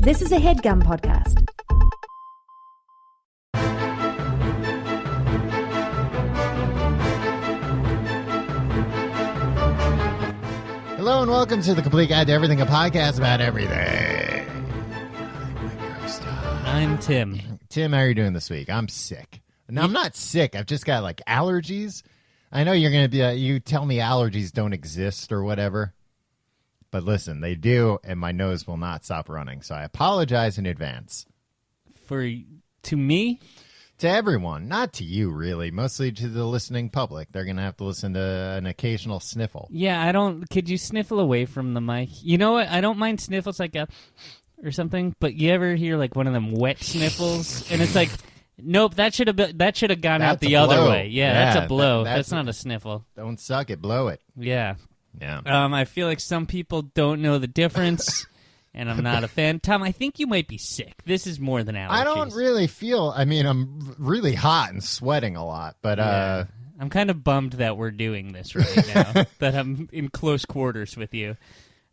This is a HeadGum podcast. Hello and welcome to the Complete Guide to Everything, a podcast about everything. I'm Tim. Tim, how are you doing this week? I'm sick. No, I'm not sick. I've just got like allergies. I know you're going to be, you tell me allergies don't exist or whatever. But listen, they do, and my nose will not stop running. So I apologize in advance. To me? To everyone. Not to you, really. Mostly to the listening public. They're going to have to listen to an occasional sniffle. Yeah, could you sniffle away from the mic? You know what? I don't mind sniffles like a or something, but you ever hear like one of them wet sniffles? And it's like, nope, that should have gone out the other way. Yeah, that's a blow. That's not a sniffle. Don't suck it, blow it. Yeah. Yeah. I feel like some people don't know the difference, and I'm not a fan. Tom, I think you might be sick. This is more than allergies. I don't really feel, I'm really hot and sweating a lot, but yeah. I'm kind of bummed that we're doing this right now, that I'm in close quarters with you.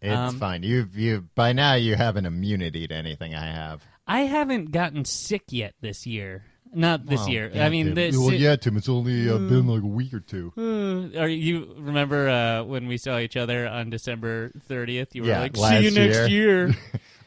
It's fine. You by now you have an immunity to anything I have. I haven't gotten sick yet this year. Not this year. Yeah, I mean, Tim. Tim. It's only been like a week or two. You remember when we saw each other on December 30th? You were like, last see you next year.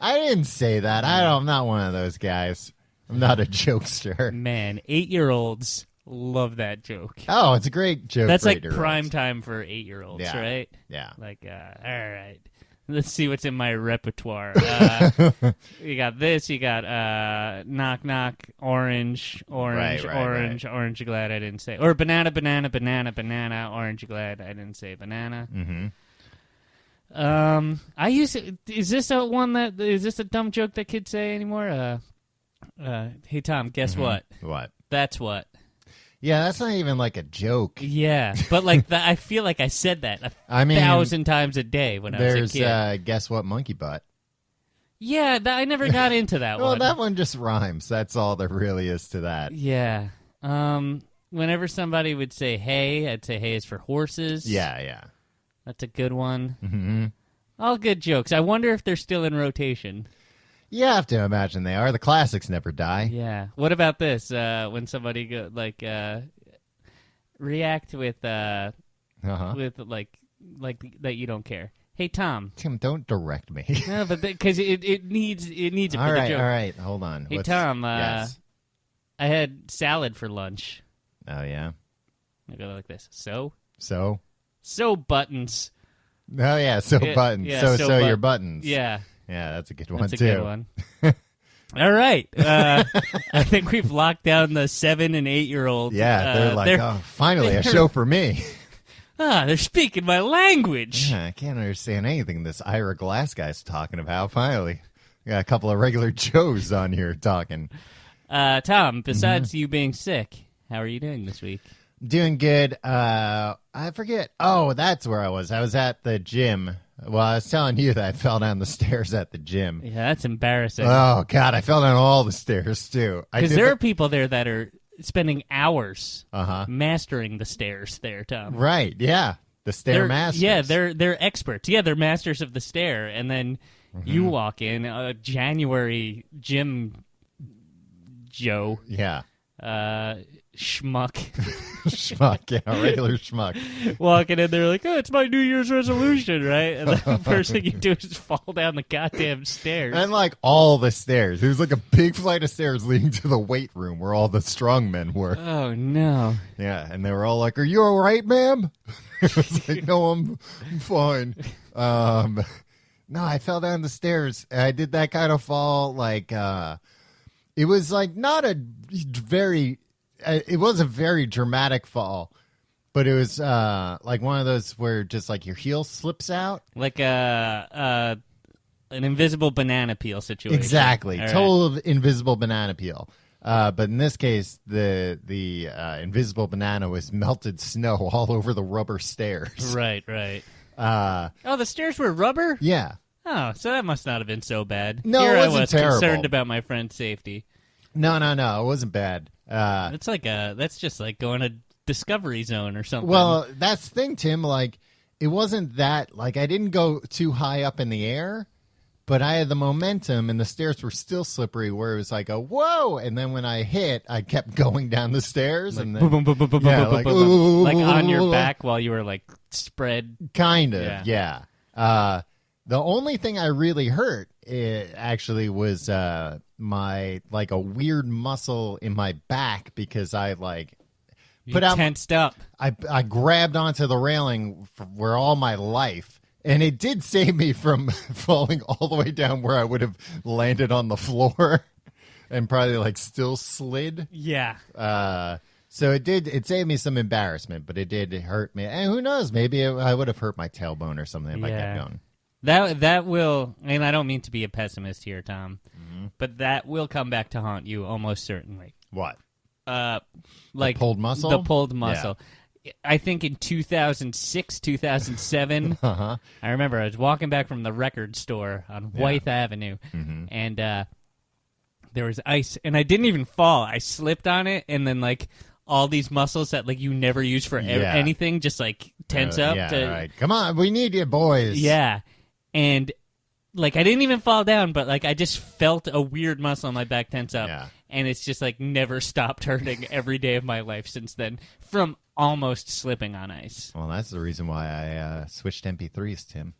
I didn't say that. I'm not one of those guys. I'm not a jokester. Man, 8-year-olds love that joke. Oh, it's a great joke. That's like prime time for 8-year-olds, yeah. right? Yeah. Like, all right. Let's see what's in my repertoire. You got this. You got knock knock, orange, orange, glad I didn't say. Or banana, orange, glad I didn't say banana. Mm-hmm. Is this a dumb joke that kids say anymore? Hey Tom, guess what? What? That's what. Yeah, that's not even like a joke. Yeah, but like I feel like I said that 1,000 times a day when I was a kid. There's guess what, monkey butt. Yeah, I never got into that one. Well, that one just rhymes. That's all there really is to that. Yeah. Whenever somebody would say hey, I'd say hey is for horses. Yeah. That's a good one. Mm-hmm. All good jokes. I wonder if they're still in rotation. You have to imagine they are. The classics never die. Yeah. What about this? When somebody react with like that you don't care. Hey Tom. Tim, don't direct me. No, but because it needs it for the joke. All right. Hold on. Hey Tom. Yes. I had salad for lunch. Oh yeah. I go like this. So buttons. Oh yeah. Buttons. Yeah, so your buttons. Yeah. Yeah, that's a good one, that's a too. Good one. All right. I think we've locked down the 7 and 8-year-olds. Yeah, they're like, finally, a show for me. They're speaking my language. Yeah, I can't understand anything this Ira Glass guy's talking about. Finally, we got a couple of regular Joes on here talking. Tom, besides you being sick, how are you doing this week? Doing good. I forget. Oh, that's where I was. I was at the gym. Well, I was telling you that I fell down the stairs at the gym. Yeah, that's embarrassing. Oh, God, I fell down all the stairs, too. Because there are people there that are spending hours mastering the stairs there, Tom. Right, yeah. The stair masters. Yeah, they're experts. Yeah, they're masters of the stair. And then you walk in, January gym Joe. Yeah. Schmuck. Schmuck, yeah, regular schmuck. Walking in there like, oh, it's my New Year's resolution, right? And the first thing you do is fall down the goddamn stairs. And like all the stairs. There's like a big flight of stairs leading to the weight room where all the strong men were. Oh, no. Yeah, and they were all like, are you all right, ma'am? I was like, no, I'm fine. No, I fell down the stairs. I did that kind of fall like, it was like not a very... It was a very dramatic fall, but it was like one of those where just like your heel slips out, like an invisible banana peel situation. Exactly, All total invisible banana peel. But in this case, the invisible banana was melted snow all over the rubber stairs. Right. The stairs were rubber? Yeah. Oh, so that must not have been so bad. No, Here it wasn't I was terrible. Concerned about my friend's safety. No, it wasn't bad. It's like that's just like going to Discovery Zone or something. Well, that's the thing, Tim. Like, it wasn't that, like, I didn't go too high up in the air, but I had the momentum, and the stairs were still slippery. Where it was like a whoa, and then when I hit, I kept going down the stairs, and then like on your back while you were like spread. Kind of, yeah. The only thing I really hurt actually was my like a weird muscle in my back because I like tensed up. I grabbed onto the railing for all my life, and it did save me from falling all the way down where I would have landed on the floor and probably like still slid. Yeah. So it saved me some embarrassment, but it did hurt me. And who knows, maybe I would have hurt my tailbone or something if I kept going. That will, and I don't mean to be a pessimist here, Tom, but that will come back to haunt you almost certainly. What? Like the pulled muscle? The pulled muscle. Yeah. I think in 2006, 2007, I remember I was walking back from the record store on Wythe Avenue, and there was ice, and I didn't even fall. I slipped on it, and then like all these muscles that like you never use for anything just like tense up. Yeah, right. Come on, we need you, boys. Yeah. And, like, I didn't even fall down, but, like, I just felt a weird muscle in my back tense up. Yeah. And it's just, like, never stopped hurting every day of my life since then from almost slipping on ice. Well, that's the reason why I switched MP3s, Tim.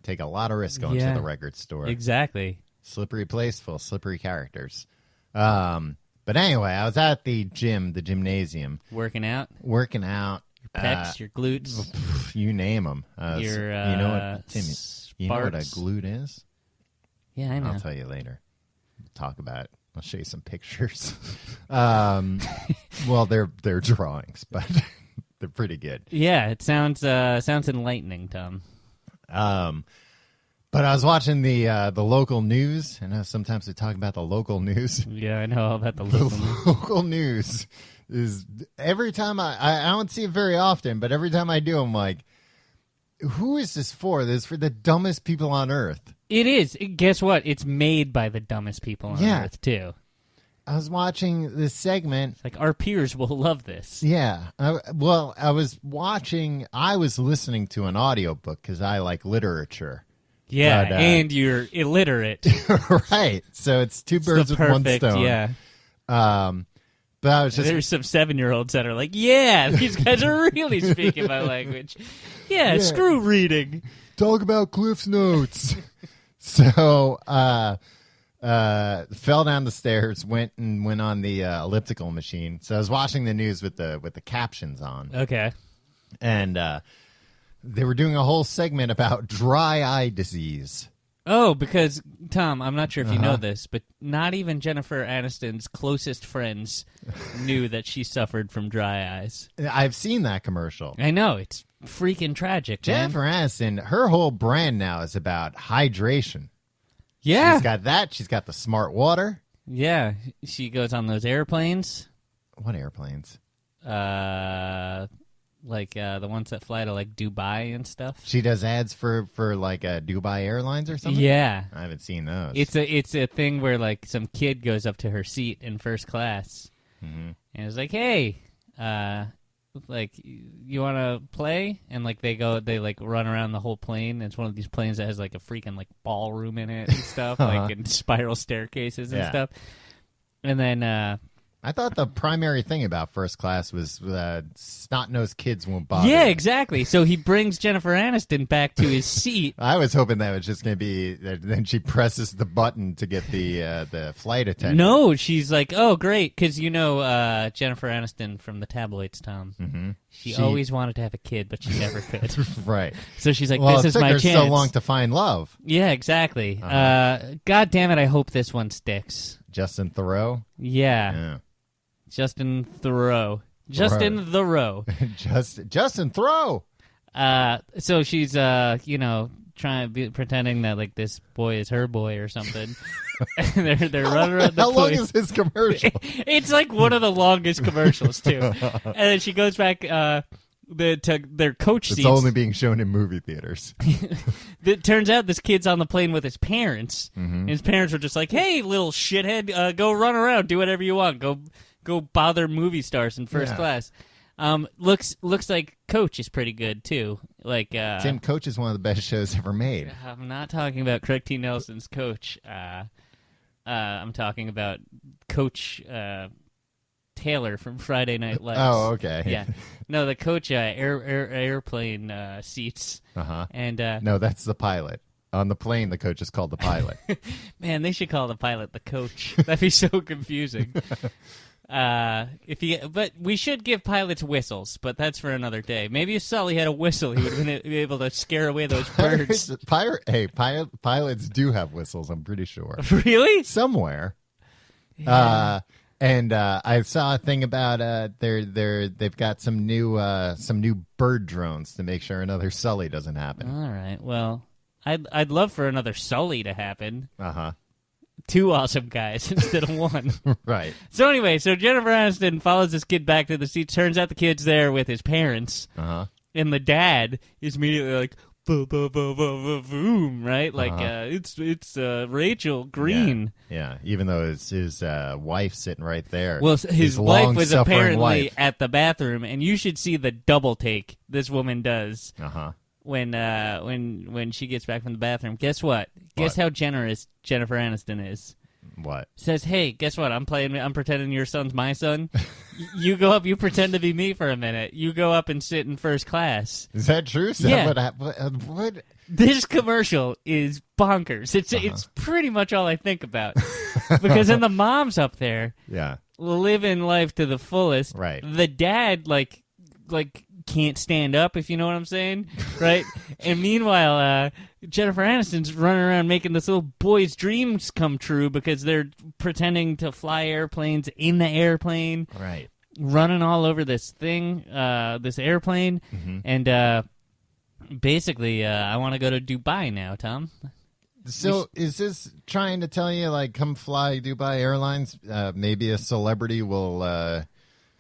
Take a lot of risk going to the record store. Exactly. Slippery place full of slippery characters. But anyway, I was at the gymnasium. Working out. Your pecs, your glutes. You name them. You know what, Tim? You know what a glute is? Yeah, I know. I'll tell you later. We'll talk about it. I'll show you some pictures. Well, they're drawings, but they're pretty good. Yeah, it sounds enlightening, Tom. But I was watching the local news, and sometimes we talk about the local news. Yeah, I know all about the local news. Local news is every time I don't see it very often, but every time I do, I'm like, who is this for? This is for the dumbest people on earth. It is. Guess what? It's made by the dumbest people on earth, too. I was watching this segment. It's like, our peers will love this. Yeah. I was listening to an audiobook because I like literature. Yeah, but, and you're illiterate. Right. So it's two birds with one stone. Yeah. But I was just... There's some 7-year-olds that are like, yeah, these guys are really speaking my language. Yeah, screw reading. Talk about Cliff's Notes. So, fell down the stairs, went on the elliptical machine. So I was watching the news with the captions on. Okay. And they were doing a whole segment about dry eye disease. Oh, because, Tom, I'm not sure if you know this, but not even Jennifer Aniston's closest friends knew that she suffered from dry eyes. I've seen that commercial. I know. It's freaking tragic, Jennifer Aniston, her whole brand now is about hydration. Yeah. She's got that. She's got the smart water. Yeah. She goes on those airplanes. What airplanes? Like the ones that fly to like Dubai and stuff. She does ads for like Dubai Airlines or something. Yeah, I haven't seen those. It's a thing where like some kid goes up to her seat in first class and is like, "Hey, like you want to play?" And like they like run around the whole plane. It's one of these planes that has like a freaking like ballroom in it and stuff, like and spiral staircases and stuff. And then. I thought the primary thing about first class was snot-nosed kids won't bother. Yeah, exactly. So he brings Jennifer Aniston back to his seat. I was hoping that was just going to be then she presses the button to get the flight attendant. No, she's like, oh, great, because you know Jennifer Aniston from the tabloids, Tom. Mm-hmm. She always wanted to have a kid, but she never could. Right. So she's like, this is my chance. It took her so long to find love. Yeah, exactly. God damn it, I hope this one sticks. Justin Theroux? Yeah. Justin Theroux. Justin Theroux. Justin Theroux. So she's, pretending that like this boy is her boy or something. they're running around the How long place. is this commercial? It's like one of the longest commercials too. And then she goes back to their coach seats. It's only being shown in movie theaters. It turns out this kid's on the plane with his parents. And his parents were just like, "Hey, little shithead, go run around, do whatever you want. Go bother movie stars in first class." Looks like Coach is pretty good too. Like Tim, Coach is one of the best shows ever made. I'm not talking about Craig T. Nelson's Coach. I'm talking about Coach Taylor from Friday Night Lights. Oh, okay. Yeah. No, the Coach airplane seats. Uh-huh. And no, that's the pilot. On the plane, the coach is called the pilot. Man, they should call the pilot the coach. That'd be so confusing. But we should give pilots whistles, but that's for another day. Maybe if Sully had a whistle, he would have been able to scare away those birds. Pilots do have whistles, I'm pretty sure. Really? Somewhere. Yeah. And I saw a thing about they've got some new bird drones to make sure another Sully doesn't happen. All right. Well, I'd love for another Sully to happen. Uh-huh. 2 awesome guys instead of 1. Right. So anyway, Jennifer Aniston follows this kid back to the seat. Turns out the kid's there with his parents. Uh-huh. And the dad is immediately like, boom, right? Like, it's Rachel Green. Yeah. Even though it's his wife sitting right there. Well, his wife was apparently wife. at the bathroom, and you should see the double take this woman does. Uh-huh. When she gets back from the bathroom. Guess what? Guess how generous Jennifer Aniston is. What? Says, hey, guess what? I'm pretending your son's my son. You go up, you pretend to be me for a minute. You go up and sit in first class. Is that true? Yeah. What? This commercial is bonkers. It's pretty much all I think about. Because then the mom's up there, living life to the fullest. Right. The dad, like can't stand up, if you know what I'm saying, right? And meanwhile, Jennifer Aniston's running around making this little boy's dreams come true because they're pretending to fly airplanes in the airplane, right? Running all over this thing, this airplane, and basically, I want to go to Dubai now, Tom. So is this trying to tell you, like, come fly Dubai Airlines? Maybe a celebrity will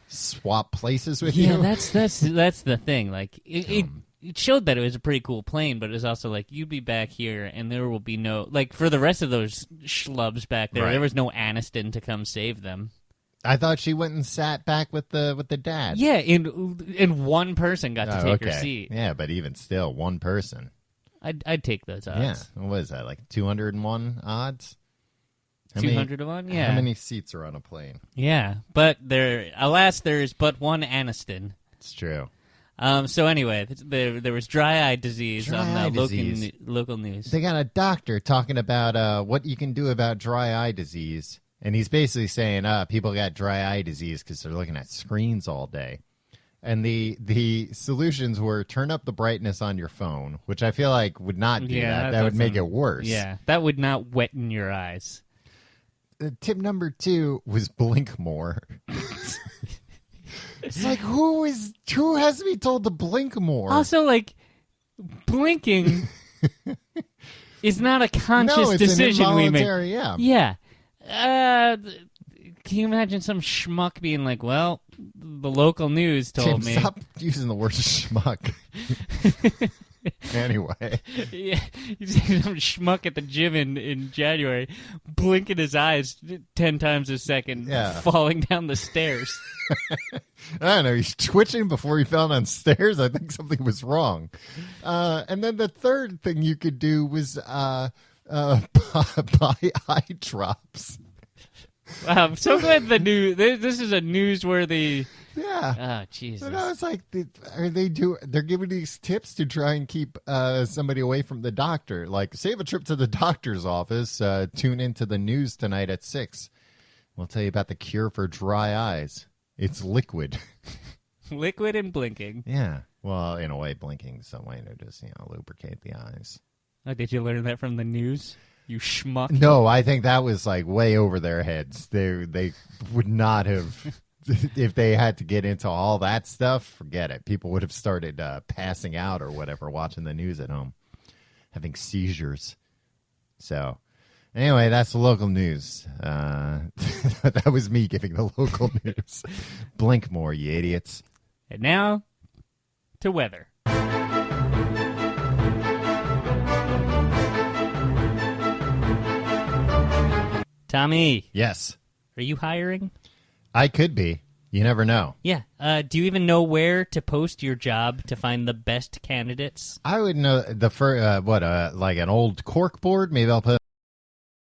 swap places with you? Yeah, that's the thing. Like, it showed that it was a pretty cool plane, but it was also like, you'd be back here, and there will be no, like, for the rest of those schlubs back there, there was no Aniston to come save them. I thought she went and sat back with the dad. Yeah, and one person got to take her seat. Yeah, but even still, one person. I'd take those odds. Yeah, what is that, like 201 odds? 200 to 1, yeah. How many seats are on a plane? Yeah, but alas, there is but one Aniston. It's true. So anyway, there was dry eye disease on the local news. They got a doctor talking about what you can do about dry eye disease, and he's basically saying people got dry eye disease because they're looking at screens all day. And the solutions were turn up the brightness on your phone, which I feel like would not do that. That would make it worse. Yeah, that would not wetten your eyes. Tip number 2 was blink more. It's like, who has to be told to blink more? Also, like, blinking is not a conscious decision we make. Yeah. Can you imagine some schmuck being like, well, the local news told me. Stop using the word schmuck. Anyway. Yeah, you see some schmuck at the gym in January, blinking his eyes 10 times a second, falling down the stairs. I don't know. He's twitching before he fell downstairs. I think something was wrong. And then the third thing you could do was buy eye drops. Wow, I'm so glad this is a newsworthy. Yeah. Oh, Jesus. So now it's like, they're giving these tips to try and keep somebody away from the doctor. Like, save a trip to the doctor's office. Tune into the news tonight at 6. We'll tell you about the cure for dry eyes. It's liquid. Liquid and blinking. Yeah. Well, in a way, blinking is some way to just, lubricate the eyes. Oh, did you learn that from the news? You schmuck. No, I think that was like way over their heads. They would not have, if they had to get into all that stuff, forget it. People would have started passing out or whatever watching the news at home, having seizures. So anyway, that's the local news. That was me giving the local news. Blink more, you idiots. And now to weather. Tommy. Yes. Are you hiring? I could be. You never know. Yeah. Do you even know where to post your job to find the best candidates? I would know the first, like an old cork board. Maybe I'll put